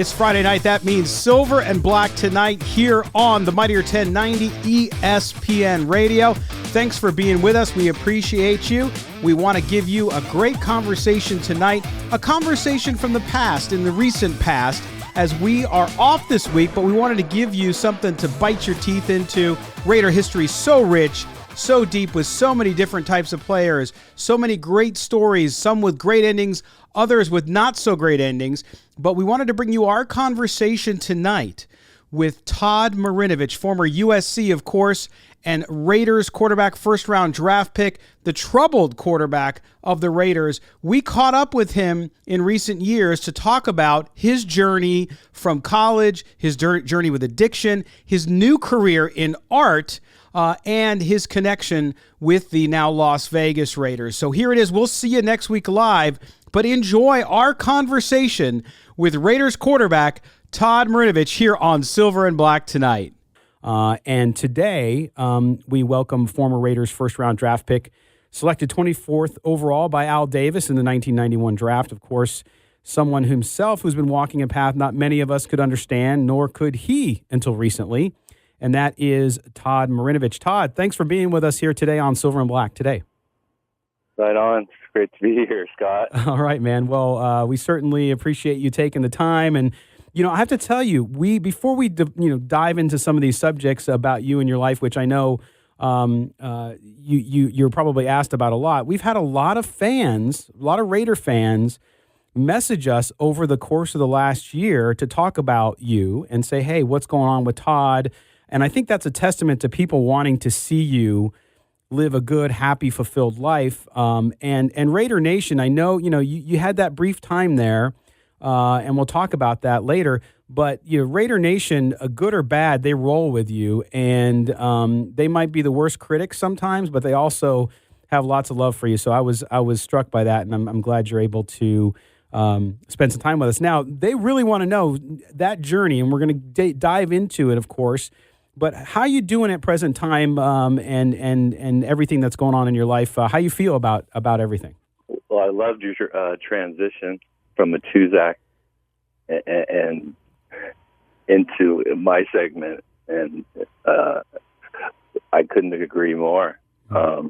It's Friday night. That means Silver and Black tonight here on the Mightier 1090 ESPN Radio. Thanks for being with us. We appreciate you. We want to give you a great conversation tonight, a conversation from the past, in the recent past, as we are off this week, but we wanted to give you something to bite your teeth into. Raider history so rich, so deep, with so many different types of players, so many great stories, some with great endings, others with not so great endings. But we wanted to bring you our conversation tonight with Todd Marinovich, former USC, of course, and Raiders quarterback, first-round draft pick, the troubled quarterback of the Raiders. We caught up with him in recent years to talk about his journey from college, his journey with addiction, his new career in art, and his connection with the now Las Vegas Raiders. So here it is. We'll see you next week live, but enjoy our conversation with Raiders quarterback Todd Marinovich here on Silver and Black tonight. And today we welcome former Raiders first-round draft pick, selected 24th overall by Al Davis in the 1991 draft. Of course, someone himself who's been walking a path not many of us could understand, nor could he until recently. And that is Todd Marinovich. Todd, thanks for being with us here today on Silver and Black today. Right on. It's great to be here, Scott. All right, man. Well, we certainly appreciate you taking the time. And, you know, I have to tell you, before we dive into some of these subjects about you and your life, which I know you're probably asked about a lot, we've had a lot of fans, a lot of Raider fans, message us over the course of the last year to talk about you and say, hey, what's going on with Todd? And I think that's a testament to people wanting to see you live a good, happy, fulfilled life. And Raider Nation, I know, you had that brief time there, and we'll talk about that later. But Raider Nation, good or bad, they roll with you, and they might be the worst critics sometimes, but they also have lots of love for you. So I was struck by that, and I'm glad you're able to spend some time with us. Now, they really want to know that journey, and we're going to dive into it, of course. But how you doing at present time, and everything that's going on in your life? How you feel about everything? Well, I loved your transition from the Tuzak and into my segment, and I couldn't agree more. I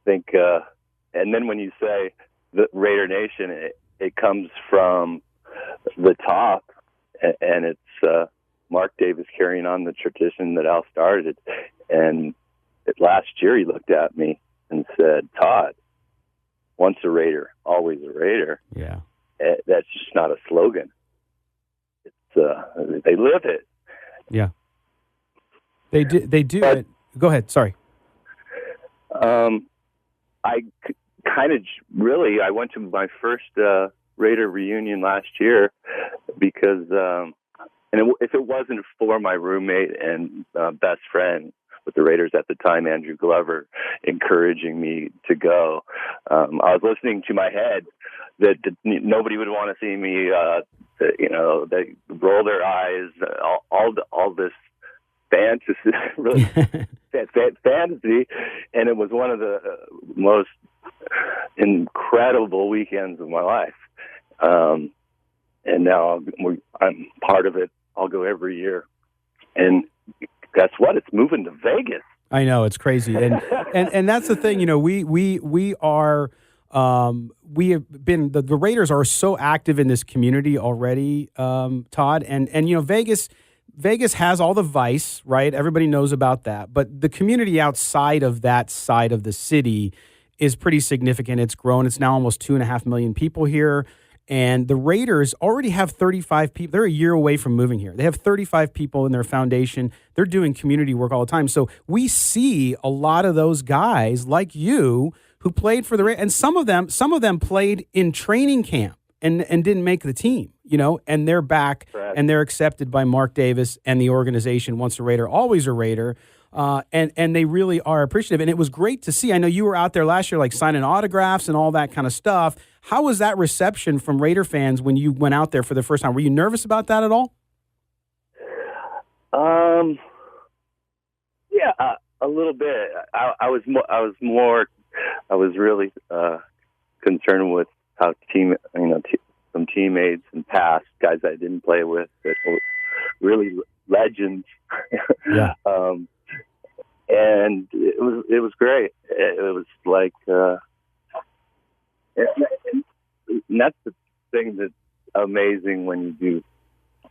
think, and then when you say the Raider Nation, it comes from the top, and it's Mark Davis carrying on the tradition that Al started. And last year he looked at me and said, Todd, once a Raider, always a Raider. Yeah. That's just not a slogan. It's they live it. Yeah. They do but, it. Go ahead. Sorry. I kind of really, I went to my first Raider reunion last year because and if it wasn't for my roommate and best friend with the Raiders at the time, Andrew Glover, encouraging me to go, I was listening to my head that nobody would want to see me, they roll their eyes, all this fantasy, really fantasy, and it was one of the most incredible weekends of my life. And now I'm part of it. I'll go every year. And guess what? It's moving to Vegas. I know, it's crazy. And that's the thing, we have been, the Raiders are so active in this community already, Todd. And Vegas has all the vice, right? Everybody knows about that. But the community outside of that side of the city is pretty significant. It's grown. It's now almost 2.5 million people here. And the Raiders already have 35 people. They're a year away from moving here. They have 35 people in their foundation. They're doing community work all the time. So we see a lot of those guys like you who played for the Raiders. And some of them played in training camp and didn't make the team, and they're back. Correct. And they're accepted by Mark Davis and the organization. Once a Raider, always a Raider. And they really are appreciative. And it was great to see. I know you were out there last year, like signing autographs and all that kind of stuff. How was that reception from Raider fans when you went out there for the first time? Were you nervous about that at all? Yeah, a little bit. I was really concerned with how some teammates and past guys I didn't play with that were really legends. Yeah. And it was great. It was like, and that's the thing that's amazing when you do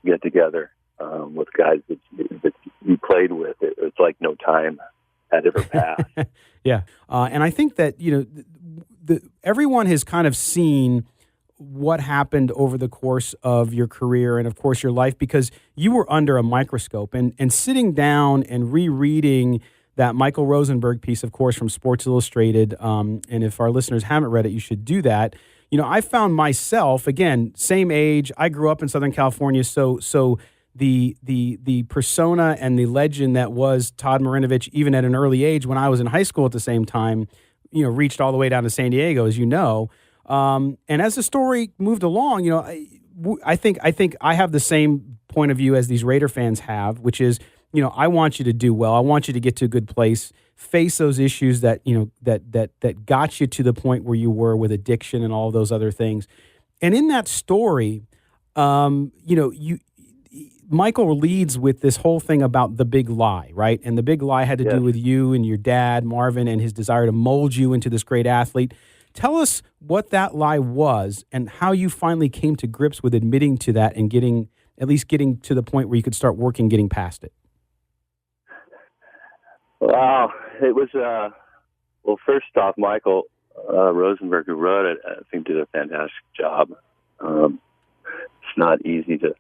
get together with guys that you played with. It's like no time had ever passed. Yeah. And I think that, everyone has kind of seen what happened over the course of your career and, of course, your life, because you were under a microscope. And sitting down and rereading that Michael Rosenberg piece, of course, from Sports Illustrated, and if our listeners haven't read it, you should do that. I found myself, again, same age. I grew up in Southern California, so the persona and the legend that was Todd Marinovich, even at an early age when I was in high school at the same time, reached all the way down to San Diego, as you know. And as the story moved along, I think I have the same point of view as these Raider fans have, which is, I want you to do well. I want you to get to a good place, face those issues that, that got you to the point where you were with addiction and all those other things. And in that story, Michael leads with this whole thing about the big lie, right? And the big lie had to do with you and your dad, Marvin, and his desire to mold you into this great athlete. Tell us what that lie was and how you finally came to grips with admitting to that and getting to the point where you could start working, getting past it. Wow. It was, first off, Michael Rosenberg, who wrote it, I think did a fantastic job. It's not easy to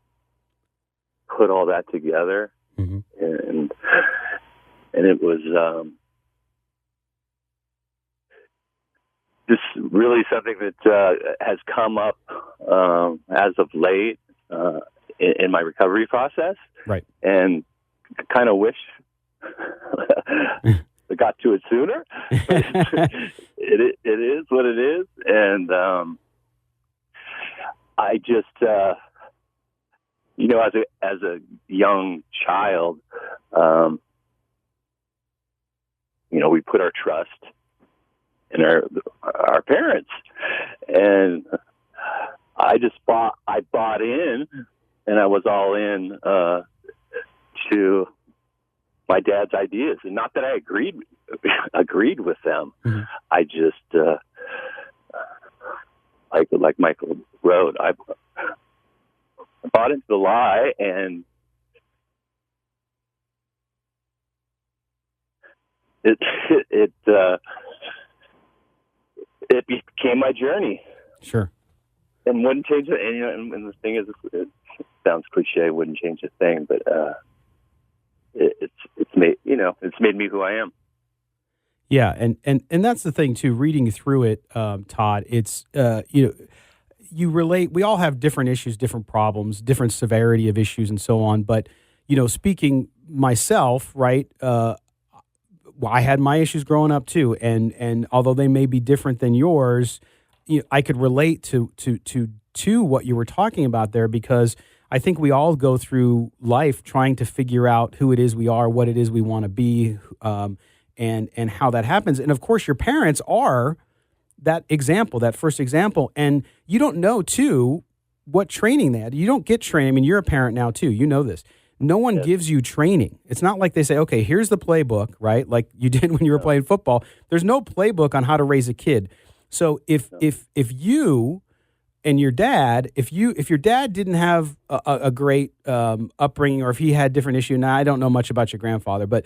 put all that together. Mm-hmm. And it was just really something that has come up as of late in my recovery process. Right. And kind of wish I got to it sooner. It is what it is. And I just, as a young child, we put our trust in our parents, and I bought in, and I was all in to my dad's ideas, and not that I agreed with them. Mm-hmm. I just like Michael wrote, I bought into the lie, and it became my journey. Sure. And wouldn't change it. And the thing is, it sounds cliche, wouldn't change a thing, but it's made me who I am. Yeah, and that's the thing too. Reading through it, Todd, it's you relate. We all have different issues, different problems, different severity of issues, and so on. But speaking myself, right? I had my issues growing up too, and although they may be different than yours, I could relate to what you were talking about there, because I think we all go through life trying to figure out who it is we are, what it is we want to be, and how that happens. And of course, your parents are that example, that first example, and you don't know too what training they had. You don't get training. I mean, you're a parent now too. You know this. No one gives you training. It's not like they say, okay, here's the playbook, right? Like you did when you were playing football. There's no playbook on how to raise a kid. So if you and your dad, if your dad didn't have a great upbringing, or if he had different issues, now I don't know much about your grandfather, but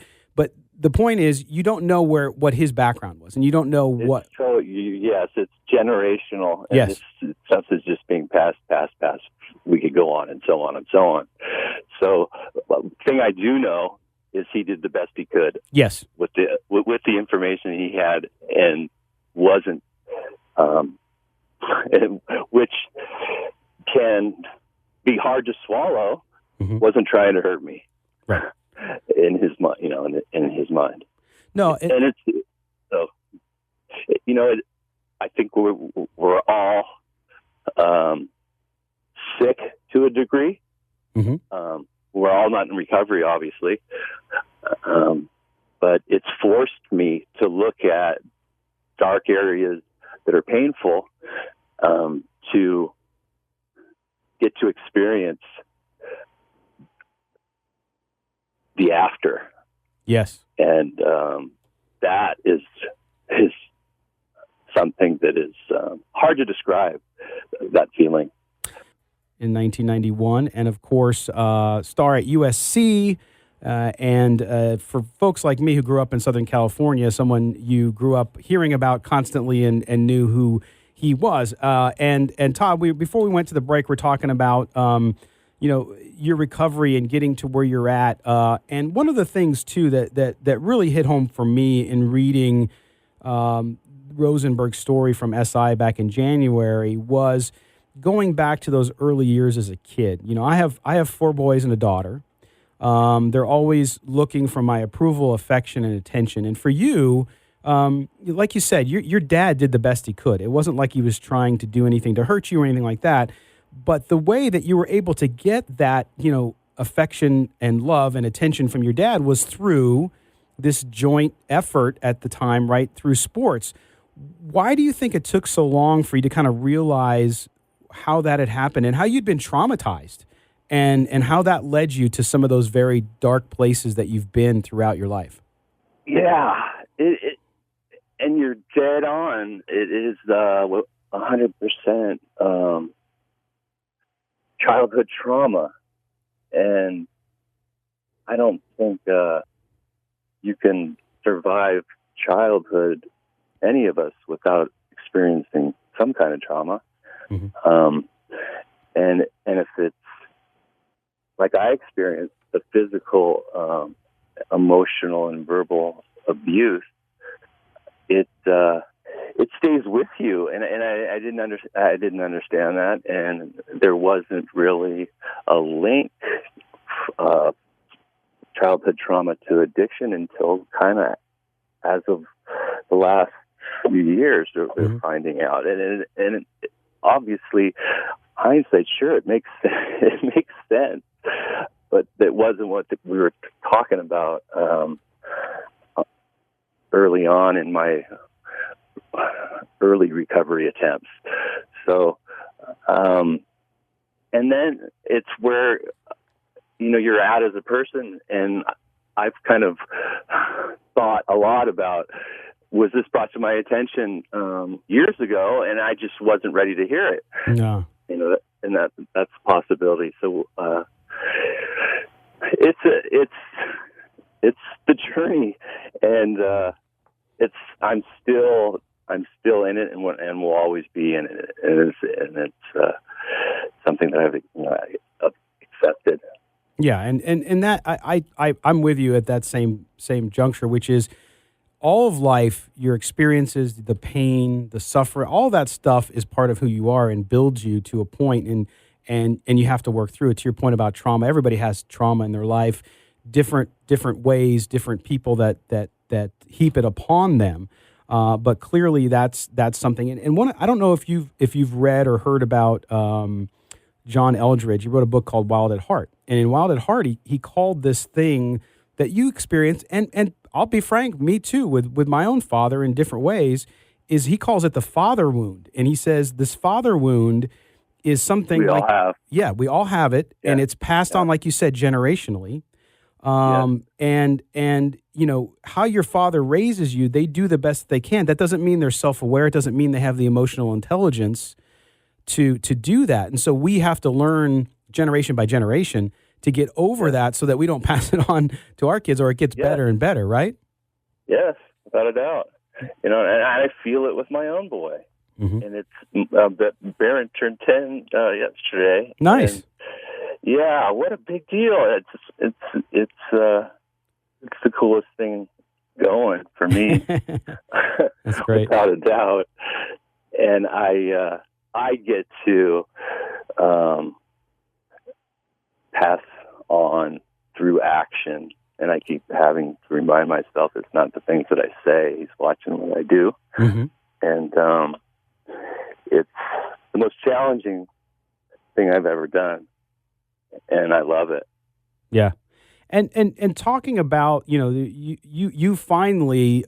the point is, you don't know what his background was, and you don't know what. So yes, it's generational. And yes, this stuff is just being passed. We could go on and so on and so on. So, the thing I do know is he did the best he could. Yes, with the information he had, and wasn't, which can be hard to swallow. Mm-hmm. Wasn't trying to hurt me. Right. In his mind, in his mind. No, and it's so. I think we're all sick to a degree. Mm-hmm. We're all not in recovery, obviously, but it's forced me to look at dark areas that are painful, to get to experience the after. Yes. And that is something that is hard to describe, that feeling. In 1991, and of course, star at USC. And for folks like me who grew up in Southern California, someone you grew up hearing about constantly and knew who he was. And Todd, before we went to the break, we're talking about your recovery and getting to where you're at. And one of the things too that really hit home for me in reading Rosenberg's story from SI back in January was going back to those early years as a kid. I have 4 boys and a daughter. They're always looking for my approval, affection, and attention. And for you, like you said, your dad did the best he could. It wasn't like he was trying to do anything to hurt you or anything like that. But the way that you were able to get that, affection and love and attention from your dad was through this joint effort at the time, right, through sports. Why do you think it took so long for you to kind of realize how that had happened and how you'd been traumatized and how that led you to some of those very dark places that you've been throughout your life? Yeah, and you're dead on. It is 100% childhood trauma, and I don't think you can survive childhood, any of us, without experiencing some kind of trauma. Mm-hmm. And if it's like I experienced, the physical, emotional, and verbal abuse, it stays with you, and I didn't understand that, and there wasn't really a link, childhood trauma to addiction until kind of as of the last few years they're finding out, and obviously hindsight, sure, it makes sense, but that wasn't what we were talking about early on in my early recovery attempts. So, and then it's where, you're at as a person, and I've kind of thought a lot about, was this brought to my attention years ago, and I just wasn't ready to hear it. No. And that's a possibility. So it's the journey, and I'm still in it, and will always be in it, and it's something that I've accepted. Yeah, and that I'm with you at that same juncture, which is all of life, your experiences, the pain, the suffering, all that stuff is part of who you are and builds you to a point, and you have to work through it. To your point about trauma, everybody has trauma in their life, different ways, different people that heap it upon them. But clearly that's something. And one, I don't know if you've read or heard about John Eldredge. He wrote a book called Wild at Heart. And in Wild at Heart, he called this thing that you experienced, and I'll be frank, me too, with my own father in different ways, is he calls it the father wound. And he says this father wound is something we all have. Yeah, we all have it, and it's passed on, like you said, generationally. And how your father raises you, they do the best they can. That doesn't mean they're self-aware. It doesn't mean they have the emotional intelligence to do that. And so we have to learn generation by generation to get over that so that we don't pass it on to our kids, or it gets better and better, right? Yes, without a doubt. And I feel it with my own boy. Mm-hmm. And it's Barron turned 10 yesterday. Nice. And yeah, what a big deal! It's the coolest thing going for me. That's great, without a doubt. And I get to pass on through action, and I keep having to remind myself it's not the things that I say. He's watching what I do, and it's the most challenging thing I've ever done. And I love it. Yeah. And talking about, you finally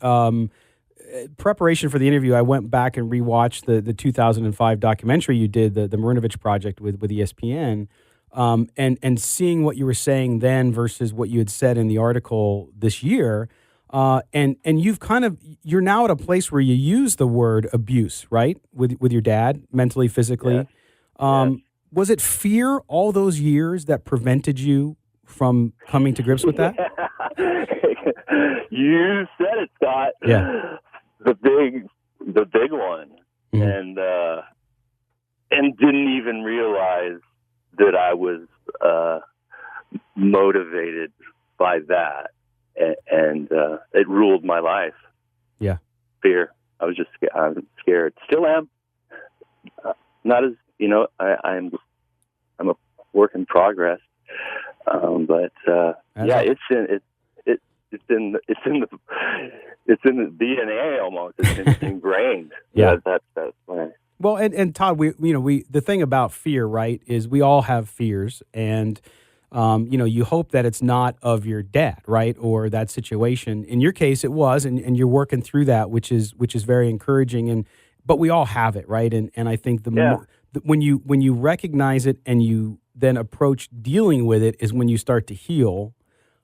preparation for the interview, I went back and rewatched the 2005 documentary you did, the Marinovich Project with ESPN, and seeing what you were saying then versus what you had said in the article this year, and you're now at a place where you use the word abuse, right, with your dad, mentally, physically. Yes. Was it fear all those years that prevented you from coming to grips with that? You said it, Scott. Yeah. The big one, and didn't even realize that I was motivated by that, and it ruled my life. Yeah, fear. I was scared. Still am. Not as I'm a work in progress, but it's in the DNA almost. It's ingrained. Yeah, that's why. Well, and Todd, we the thing about fear, right, is we all have fears, and you hope that it's not of your dad, right, or that situation. In your case, it was, and you're working through that, which is very encouraging. But we all have it, right, and I think when you recognize it and you then approach dealing with it is when you start to heal.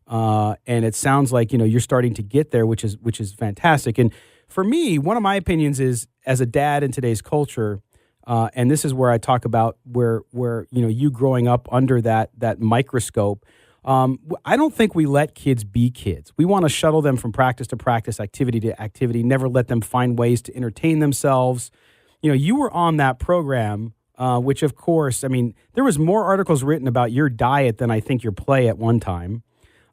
And it sounds like you're starting to get there, which is fantastic. And for me, one of my opinions is, as a dad in today's culture, and this is where I talk about where you growing up under that microscope. I don't think we let kids be kids. We want to shuttle them from practice to practice, activity to activity. Never let them find ways to entertain themselves. You were on that program, which of course, I mean, there was more articles written about your diet than I think your play at one time.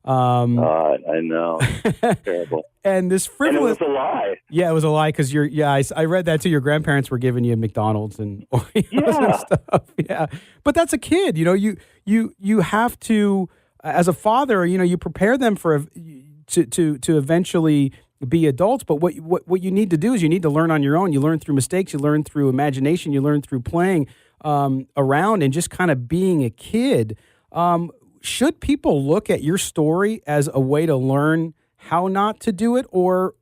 I know. Terrible. And this frivolous. And it was a lie. Yeah, it was a lie because I read that too. Your grandparents were giving you McDonald's and Oreos and stuff. Yeah, but that's a kid. You have to, as a father, you prepare them to eventually be adults. But what you need to do is you need to learn on your own. You learn through mistakes. You learn through imagination. You learn through playing around and just kind of being a kid. Should people look at your story as a way to learn how not to do it, or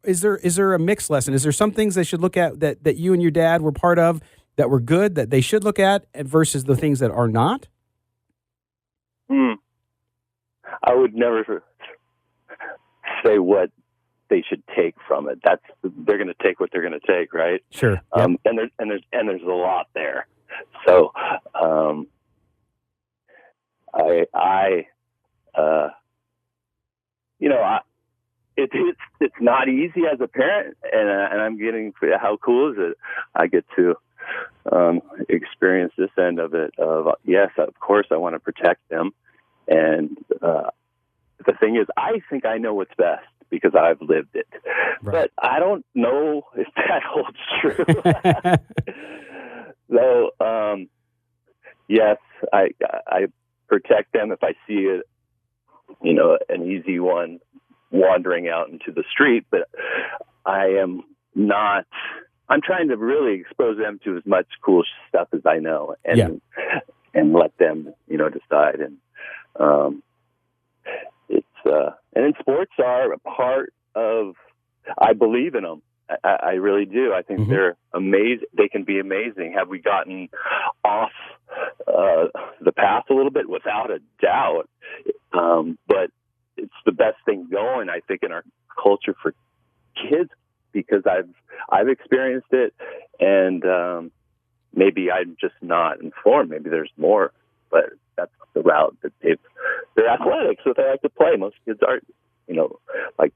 is there a mixed lesson? Is there some things they should look at that you and your dad were part of that were good that they should look at versus the things that are not? I would never say what they should take from it. They're going to take what they're going to take, right? Sure. Yep. And there's a lot there. So it's not easy as a parent, and I'm getting, how cool is it? I get to experience this end of it. Yes, of course, I want to protect them, and the thing is, I think I know what's best because I've lived it, right. But I don't know if that holds true. So, yes, I protect them if I see it, an easy one wandering out into the street, but I'm trying to really expose them to as much cool stuff as I know and let them, decide. And and then sports are a part of, I believe in them. I really do. I think they're amazing. They can be amazing. Have we gotten off the path a little bit? Without a doubt. But it's the best thing going, I think, in our culture for kids, because I've experienced it, and maybe I'm just not informed. Maybe there's more, but that's the route that they're athletics, so they like to play. Most kids aren't, like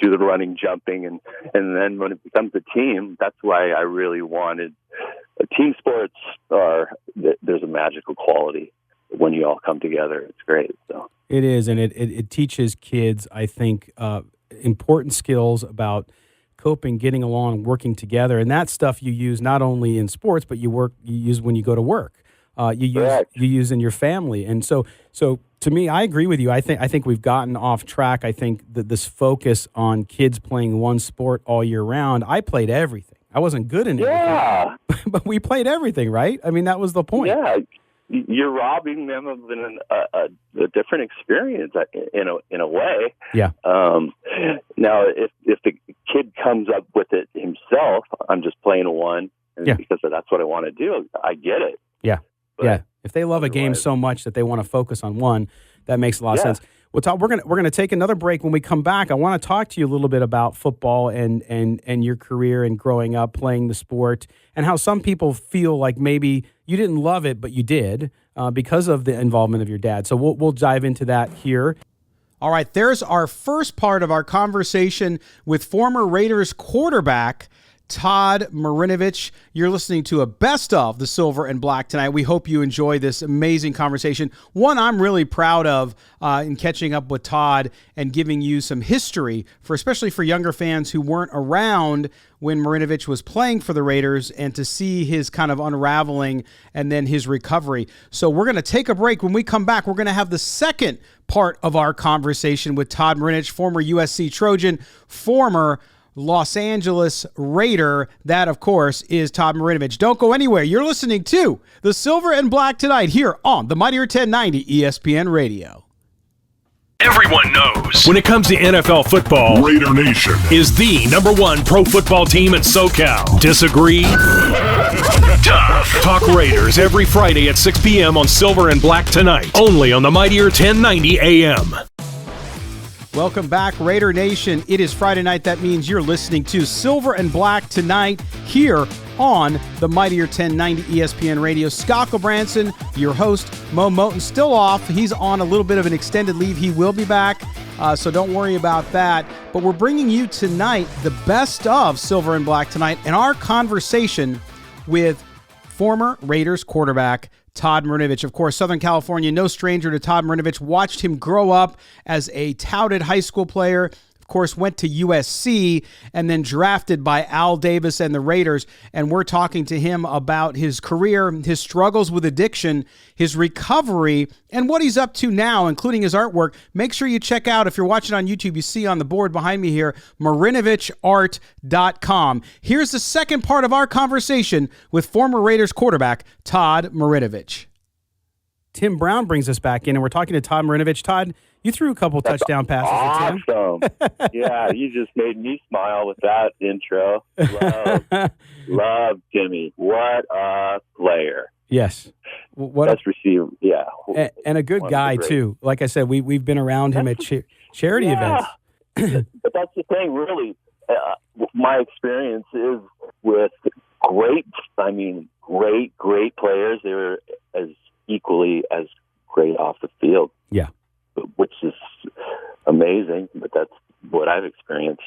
do the running, jumping, and then when it becomes a team, that's why I really wanted team sports. There's a magical quality when you all come together. It's great. So it is, and it teaches kids, I think, important skills about coping, getting along, working together, and that stuff you use not only in sports, but you use when you go to work. You use in your family, and so to me, I agree with you. I think we've gotten off track. I think that this focus on kids playing one sport all year round. I played everything. I wasn't good in everything, but we played everything, right? I mean, that was the point. Yeah, you're robbing them of a different experience in a way. Yeah. Now, if the kid comes up with it himself, I'm just playing one, and because that's what I want to do. I get it. Yeah, If they love a game so much that they want to focus on one, that makes a lot of sense. Well, Todd, we're gonna take another break. When we come back, I want to talk to you a little bit about football and your career and growing up playing the sport, and how some people feel like maybe you didn't love it, but you did because of the involvement of your dad. So we'll dive into that here. All right, there's our first part of our conversation with former Raiders quarterback Todd Marinovich. You're listening to a best of the Silver and Black tonight. We hope you enjoy this amazing conversation. One I'm really proud of in catching up with Todd and giving you some history, especially for younger fans who weren't around when Marinovich was playing for the Raiders, and to see his kind of unraveling and then his recovery. So we're going to take a break. When we come back, we're going to have the second part of our conversation with Todd Marinovich, former USC Trojan, former Los Angeles Raider. That, of course, is Todd Marinovich. Don't go anywhere. You're listening to the Silver and Black tonight here on the Mightier 1090 ESPN Radio. Everyone knows when it comes to NFL football, Raider Nation is the #1 pro football team in SoCal. Disagree? Tough. Talk Raiders every Friday at 6 p.m. on Silver and Black tonight, only on the Mightier 1090 AM. Welcome back, Raider Nation. It is Friday night. That means you're listening to Silver and Black tonight here on the Mightier 1090 ESPN Radio. Scott Gulbransen, your host. Mo Moten still off. He's on a little bit of an extended leave. He will be back, so don't worry about that. But we're bringing you tonight the best of Silver and Black tonight, and our conversation with former Raiders quarterback Todd Marinovich. Of course, Southern California, no stranger to Todd Marinovich. Watched him grow up as a touted high school player. Of course, went to USC and then drafted by Al Davis and the Raiders. And we're talking to him about his career, his struggles with addiction, his recovery, and what he's up to now, including his artwork. Make sure you check out, if you're watching on YouTube, you see on the board behind me here, MarinovichArt.com. Here's the second part of our conversation with former Raiders quarterback Todd Marinovich. Tim Brown brings us back in, and we're talking to Todd Marinovich. Todd, you threw a couple touchdown passes awesome. to Tim. Yeah, you just made me smile with that intro. Love Jimmy. What a player. Yes. Best receiver. Yeah. And a good guy, too. Like I said, we've been around him at charity events. But that's the thing, really. My experience is with great players. They were as equally as great off the field. Yeah. Which is amazing, but that's what I've experienced.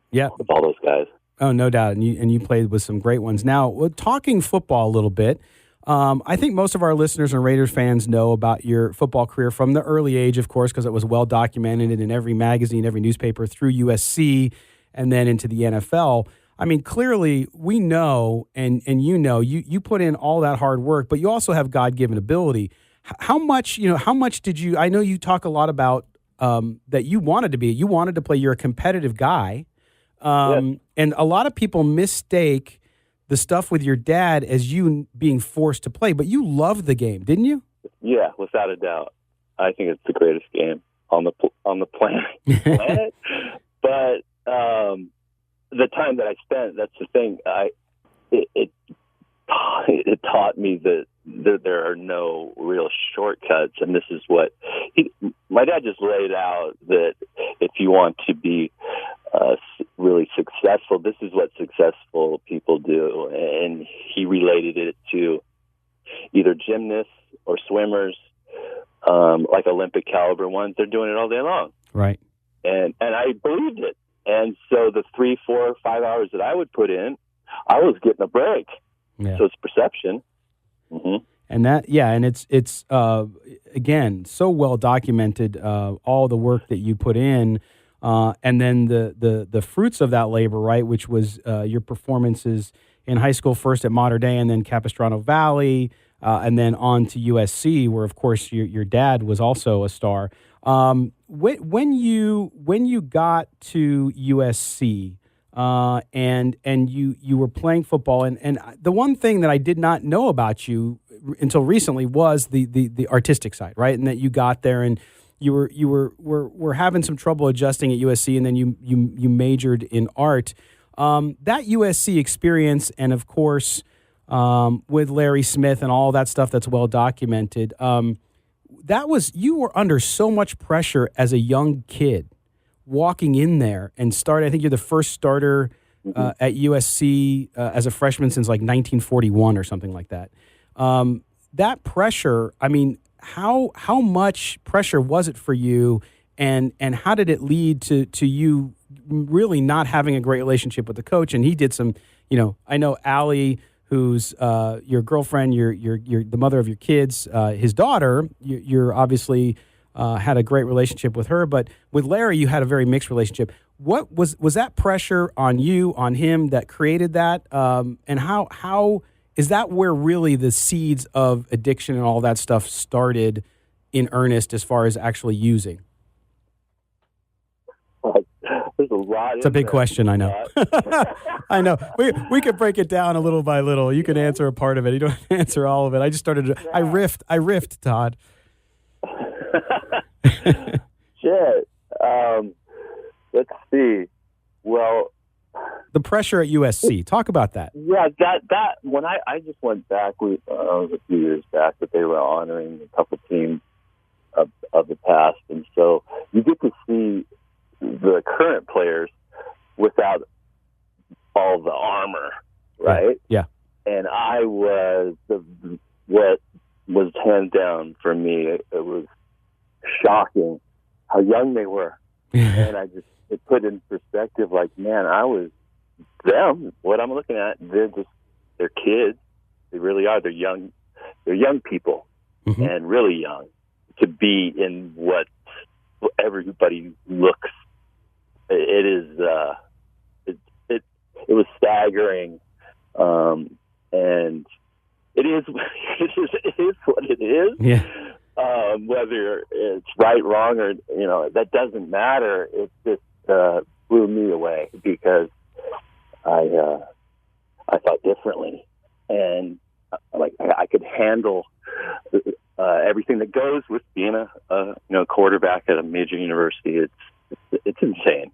Yeah, with all those guys. Oh, no doubt, and you played with some great ones. Now, talking football a little bit, I think most of our listeners and Raiders fans know about your football career from the early age, of course, because it was well documented in every magazine, every newspaper, through USC, and then into the NFL. I mean, clearly, we know, and you put in all that hard work, but you also have God-given ability. How much did you, I know you talk a lot about that you wanted to play, you're a competitive guy. Yes. And a lot of people mistake the stuff with your dad as you being forced to play, but you loved the game, didn't you? Yeah, without a doubt. I think it's the greatest game on the planet. But the time that I spent, that's the thing. It taught me that there are no real shortcuts, and this is what my dad just laid out, that if you want to be really successful, this is what successful people do, and he related it to either gymnasts or swimmers, like Olympic caliber ones. They're doing it all day long, right? And I believed it, and so the 3, 4, 5 hours that I would put in, I was getting a break. Yeah. So it's perception. Mm-hmm. And that, and it's again, so well documented, all the work that you put in, and then the fruits of that labor, right, which was your performances in high school, first at Mater Dei and then Capistrano Valley, and then on to USC, where, of course, your dad was also a star. When you got to USC, and you were playing football, and the one thing that I did not know about you until recently was the artistic side, right? And that you got there and were having some trouble adjusting at USC, and then you majored in art. That USC experience, and of course with Larry Smith and all that stuff that's well documented. You were under so much pressure as a young kid, walking in there and starting. I think you're the first starter at USC as a freshman since like 1941 or something like that. That pressure, I mean, how much pressure was it for you, and how did it lead to you really not having a great relationship with the coach? And he did some, I know Allie, who's your girlfriend, you're the mother of your kids, his daughter, you're obviously had a great relationship with her, but with Larry, you had a very mixed relationship. What was that pressure on you, on him, that created that? And how is that where really the seeds of addiction and all that stuff started in earnest as far as actually using? There's a lot. It's a big question, I know. I know. We could break it down a little by little. You can answer a part of it. You don't have to answer all of it. I just started. I riffed, Todd. Shit. Let's see. Well, the pressure at USC. Talk about that. Yeah, that when I just went back, it was a few years back, but they were honoring a couple teams of the past, and so you get to see the current players without all the armor, right? Yeah. And I was what was hands down for me. It was shocking how young they were, and it put in perspective. Like, man, I was them. What I'm looking at, they're kids. They really are. They're young. They're young people, and really young to be in what everybody looks. It is. It was staggering, and it is what it is. Yeah. Whether it's right, wrong, or that doesn't matter. It just blew me away because I thought differently, and I could handle everything that goes with being a quarterback at a major university. It's insane.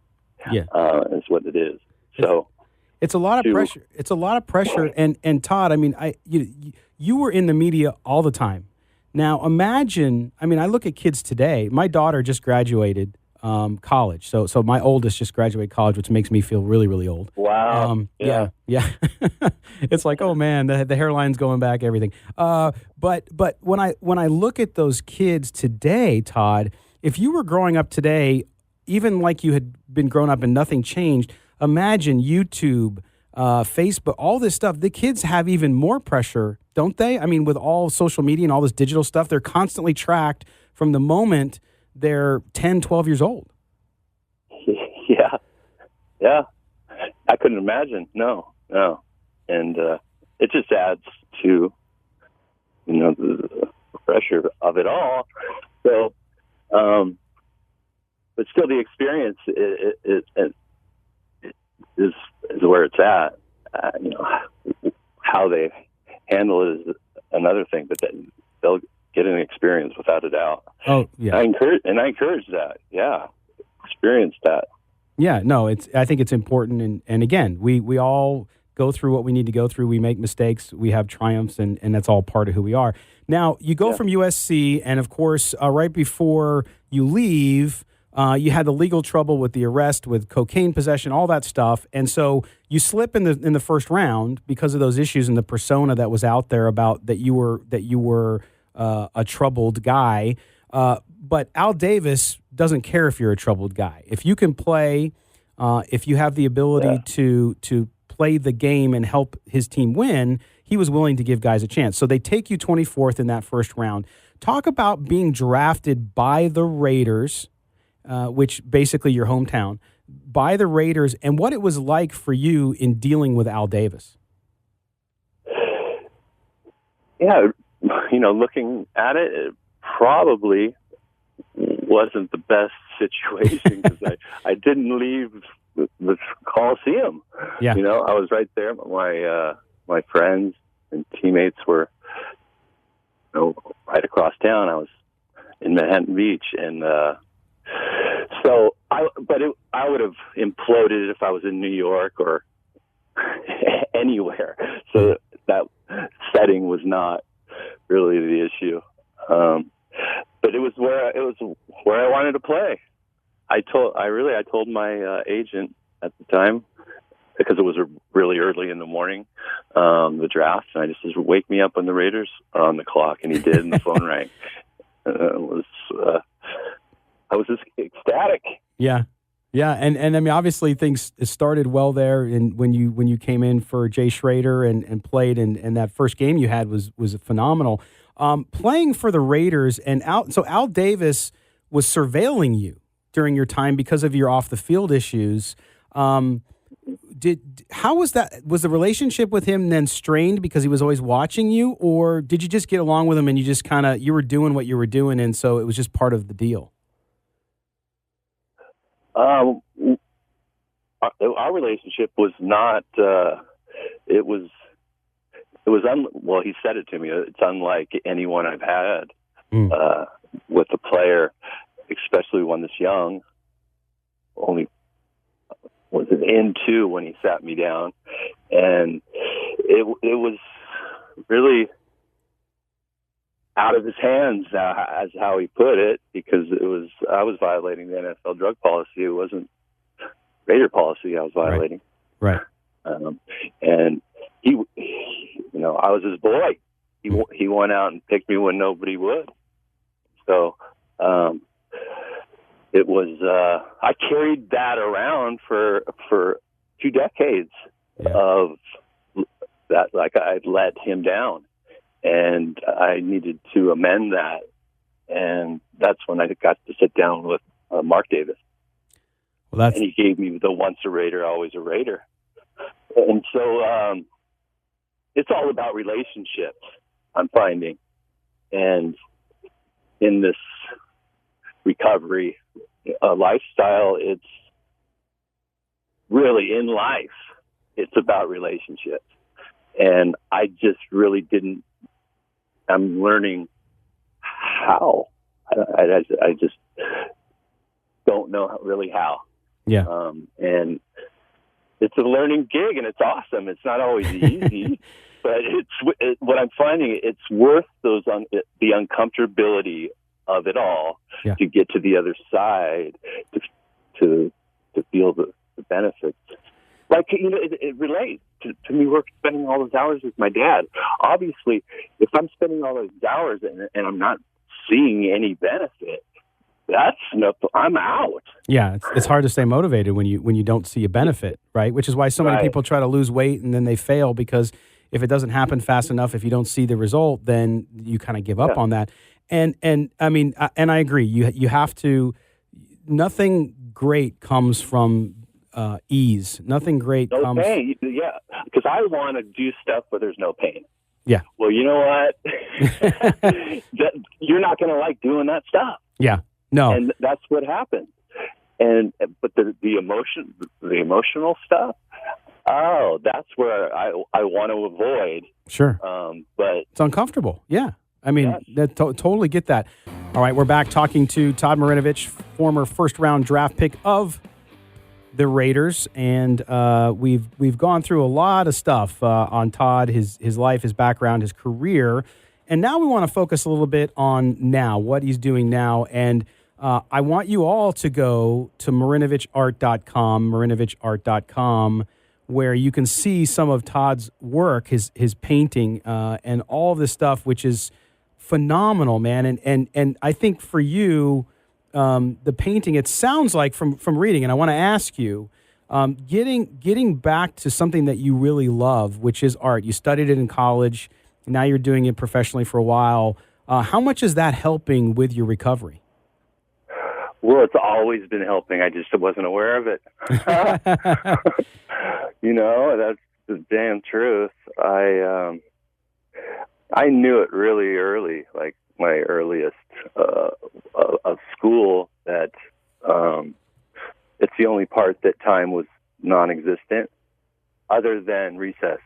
Yeah, it's what it is. So it's a lot of pressure. It's a lot of pressure. And Todd, I mean, you were in the media all the time. Now imagine. I mean, I look at kids today. My daughter just graduated college. So my oldest just graduated college, which makes me feel really, really old. Wow. Yeah. It's like, oh man, the hairline's going back, everything. But when I look at those kids today, Todd, if you were growing up today, even like you had been growing up and nothing changed, imagine YouTube, Facebook, all this stuff. The kids have even more pressure, don't they? I mean, with all social media and all this digital stuff, they're constantly tracked from the moment they're 10, 12 years old. Yeah. I couldn't imagine. No. And it just adds to, the pressure of it all. So, but still the experience is where it's at. How they handle it is another thing, but they'll get an experience without a doubt. Oh, yeah. I encourage that. Yeah. Experience that. Yeah, no, I think it's important. And again, we all go through what we need to go through. We make mistakes. We have triumphs, and that's all part of who we are. Now, you go from USC, and of course, right before you leave, you had the legal trouble with the arrest, with cocaine possession, all that stuff. And so you slip in the first round because of those issues and the persona that was out there about that you were a troubled guy. But Al Davis doesn't care if you're a troubled guy. If you can play, if you have the ability to play the game and help his team win, he was willing to give guys a chance. So they take you 24th in that first round. Talk about being drafted by the Raiders, which basically your hometown, by the Raiders, and what it was like for you in dealing with Al Davis. Yeah, looking at it, it probably wasn't the best situation because I didn't leave the Coliseum. Yeah. I was right there. My friends and teammates were right across town. I was in Manhattan Beach, and so I would have imploded if I was in New York or anywhere. So that setting was not really the issue, but it was where I wanted to play. I told my agent at the time, because it was really early in the morning, the draft, and I just said, "Wake me up when the Raiders are on the clock," and he did, and the phone rang. I was just ecstatic. Yeah. Yeah, and I mean, obviously things started well there, and when you came in for Jay Schrader and played, and that first game you had was phenomenal. Playing for the Raiders, and Al Davis was surveilling you during your time because of your off the field issues. How was that? Was the relationship with him then strained because he was always watching you, or did you just get along with him and you just you were doing what you were doing, and so it was just part of the deal? Our relationship was not. It was. Well, he said it to me. It's unlike anyone I've had with a player, especially one this young. Only was it in two when he sat me down, and it was really out of his hands, as how he put it, because I was violating the NFL drug policy. It wasn't Raider policy I was violating. Right. And he, I was his boy. He went out and picked me when nobody would. So it was. I carried that around for 2 decades of that. Like, I'd let him down. And I needed to amend that, and that's when I got to sit down with Mark Davis. And he gave me the once a Raider, always a Raider. And so it's all about relationships, I'm finding. And in this recovery lifestyle, it's really in life, it's about relationships. And I just really didn't. I'm learning how. I just don't know really how. Yeah. And it's a learning gig, and it's awesome. It's not always easy, but what I'm finding, it's worth the uncomfortability of it all to get to the other side, to feel the benefits. Like, it relates to me spending all those hours with my dad. Obviously, if I'm spending all those hours and I'm not seeing any benefit, I'm out. Yeah, it's hard to stay motivated when you don't see a benefit, right? Which is why so many people try to lose weight and then they fail, because if it doesn't happen fast enough, if you don't see the result, then you kind of give up on that. And I mean, and I agree. You have to. Nothing great comes from ease. Nothing great comes. Pain. Yeah, because I want to do stuff where there's no pain. Yeah. Well, you know what? You're not going to like doing that stuff. Yeah. No. And that's what happens. But the emotional stuff. Oh, that's where I want to avoid. Sure. But it's uncomfortable. Yeah. I mean, totally get that. All right, we're back talking to Todd Marinovich, former first-round draft pick of the Raiders, and we've gone through a lot of stuff on Todd, his life, his background, his career, and now we want to focus a little bit on now, what he's doing now, and I want you all to go to marinovich.com, where you can see some of Todd's work, his painting, and all of this stuff, which is phenomenal, man. And I think for you, the painting, it sounds like from reading, and I want to ask you, getting back to something that you really love, which is art. You studied it in college, and now you're doing it professionally for a while. How much is that helping with your recovery? Well, it's always been helping. I just wasn't aware of it. That's the damn truth. I knew it really early, like my earliest of school, that it's the only part that time was non-existent other than recess.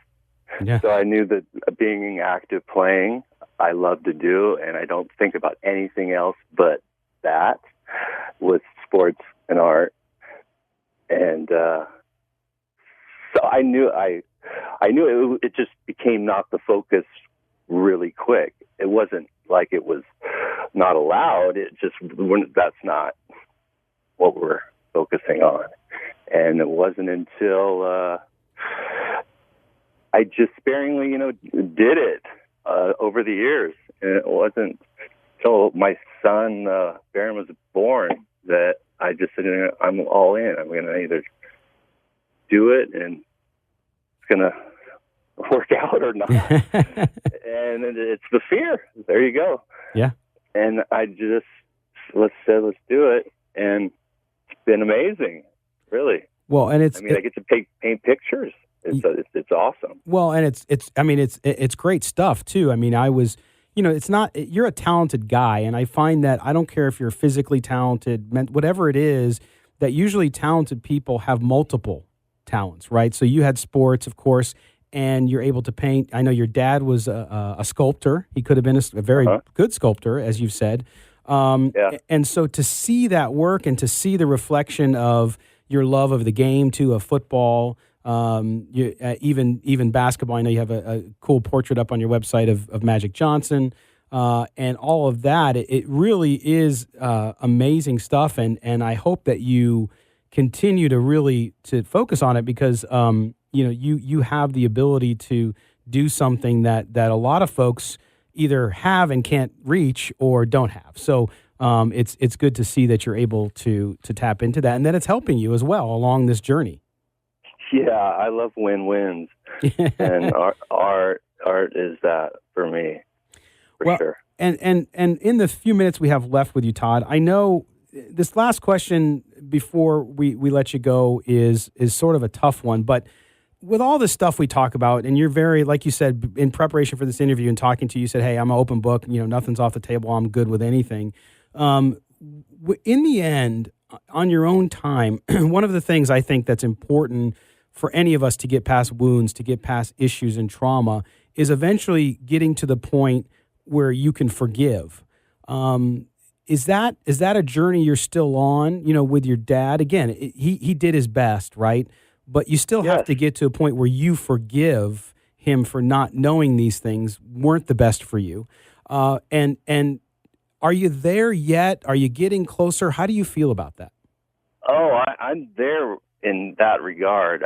Yeah. So I knew that being active playing, I love to do, and I don't think about anything else but that with sports and art. And so I knew it just became not the focus really quick. It wasn't like it was not allowed. It just, that's not what we're focusing on. And it wasn't until I just sparingly, did it over the years. And it wasn't until my son, Baron, was born that I just said, I'm all in. I'm going to either do it and it's going to work out or not. And it's the fear. There you go. Yeah. And I just, let's do it. And it's been amazing, really. Well, and I get to paint pictures. It's awesome. Well, and it's great stuff too. I mean, I was, it's not, you're a talented guy, and I find that I don't care if you're physically talented, whatever it is, that usually talented people have multiple talents, right? So you had sports, of course, and you're able to paint. I know your dad was a sculptor. He could have been a very good sculptor, as you've said. And so to see that work and to see the reflection of your love of the game to a football, even basketball. I know you have a cool portrait up on your website of Magic Johnson, and all of that. It really is amazing stuff, and I hope that you continue to really to focus on it because you have the ability to do something that a lot of folks either have and can't reach or don't have. So it's good to see that you're able to tap into that, and that it's helping you as well along this journey. Yeah, I love win-wins, and art is that for me, for sure. And in the few minutes we have left with you, Todd, I know this last question before we let you go is sort of a tough one, but with all this stuff we talk about, and you're very, like you said, in preparation for this interview and talking to you, said, hey, I'm an open book, nothing's off the table, I'm good with anything. In the end, on your own time, one of the things I think that's important for any of us to get past wounds, to get past issues and trauma, is eventually getting to the point where you can forgive. Is that a journey you're still on, with your dad? Again, he did his best, right? But you still have to get to a point where you forgive him for not knowing these things weren't the best for you. And are you there yet? Are you getting closer? How do you feel about that? Oh, I'm there in that regard.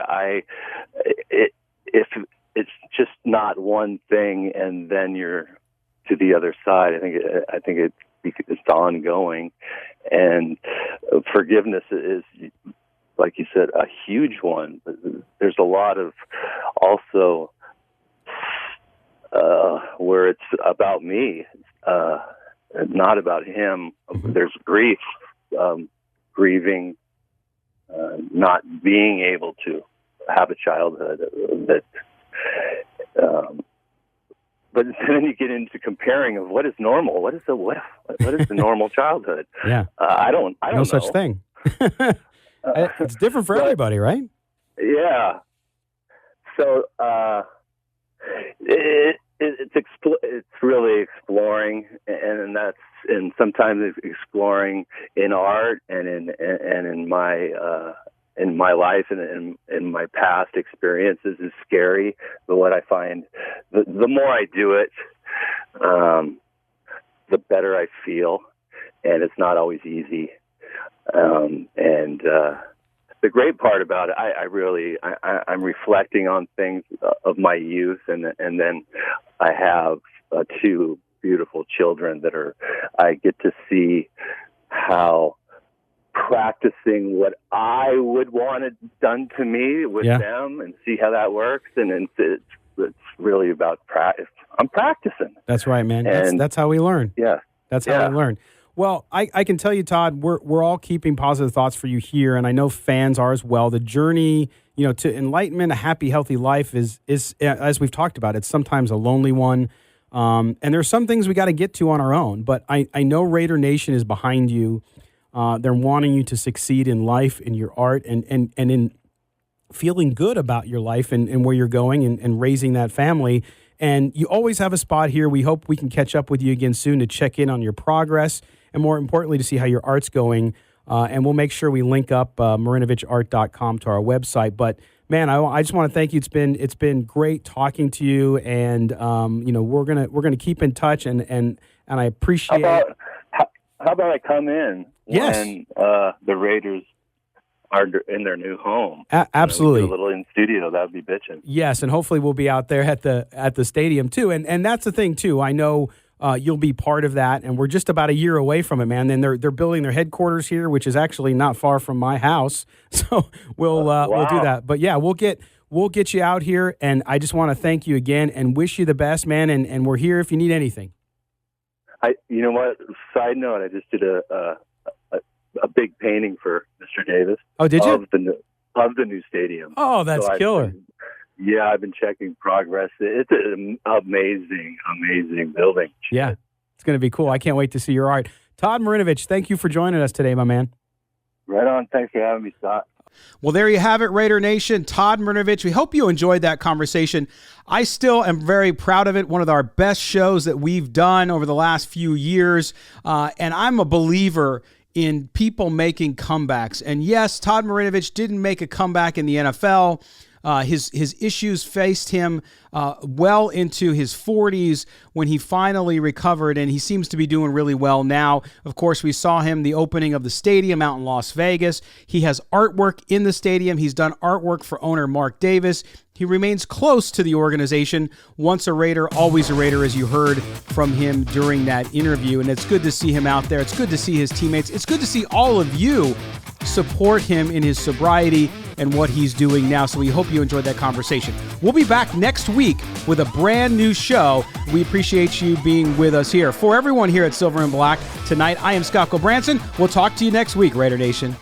If it's just not one thing and then you're to the other side, I think it's ongoing, and forgiveness is, like you said, a huge one. There's a lot of also where it's about me, not about him. There's grief, grieving, not being able to have a childhood but then you get into comparing of what is normal, what is the normal childhood? Yeah, I don't no know. Such thing. It's different for everybody, right? Yeah. So it's really exploring, and sometimes it's exploring in art and in my life and in my past experiences is scary. But what I find, the more I do it, the better I feel, and it's not always easy. And the great part about it, I'm reflecting on things of my youth, and then I have two beautiful children that I get to see how practicing what I would want it done to me with them and see how that works. And it's really about practice. I'm practicing. That's right, man. That's how we learn. Yeah. That's how we learn. Well, I can tell you, Todd, we're all keeping positive thoughts for you here, and I know fans are as well. The journey, to enlightenment, a happy, healthy life is as we've talked about, it's sometimes a lonely one. And there's some things we got to get to on our own, but I know Raider Nation is behind you. They're wanting you to succeed in life, in your art, and in feeling good about your life and where you're going and raising that family. And you always have a spot here. We hope we can catch up with you again soon to check in on your progress and, more importantly, to see how your art's going. And we'll make sure we link up marinovichart.com to our website. But man, I just want to thank you. It's been great talking to you, and we're gonna keep in touch, and I appreciate. How about I come in when the Raiders are in their new home? Absolutely, a little in studio. That would be bitching. Yes, and hopefully we'll be out there at the stadium too. And that's the thing too. I know. You'll be part of that, and we're just about a year away from it, man. And they're building their headquarters here, which is actually not far from my house. So we'll do that. But yeah, we'll get you out here, and I just want to thank you again and wish you the best, man. And we're here if you need anything. You know what? Side note: I just did a big painting for Mr. Davis. Oh, did you? Of the new stadium. Oh, that's killer. I've been checking progress. It's an amazing building. Yeah, it's going to be cool. I can't wait to see your art. Todd Marinovich, thank you for joining us today, my man. Right on. Thanks for having me, Scott. Well, there you have it, Raider Nation. Todd Marinovich. We hope you enjoyed that conversation. I still am very proud of it. One of our best shows that we've done over the last few years. And I'm a believer in people making comebacks. And yes, Todd Marinovich didn't make a comeback in the NFL. His issues faced him well into his 40s when he finally recovered, and he seems to be doing really well now. Of course, we saw him the opening of the stadium out in Las Vegas. He has artwork in the stadium. He's done artwork for owner Mark Davis. He remains close to the organization. Once a Raider, always a Raider, as you heard from him during that interview. And it's good to see him out there. It's good to see his teammates. It's good to see all of you support him in his sobriety and what he's doing now. So we hope you enjoyed that conversation. We'll be back next week with a brand new show. We appreciate you being with us here. For everyone here at Silver and Black tonight, I am Scott Gulbransen. We'll talk to you next week, Raider Nation.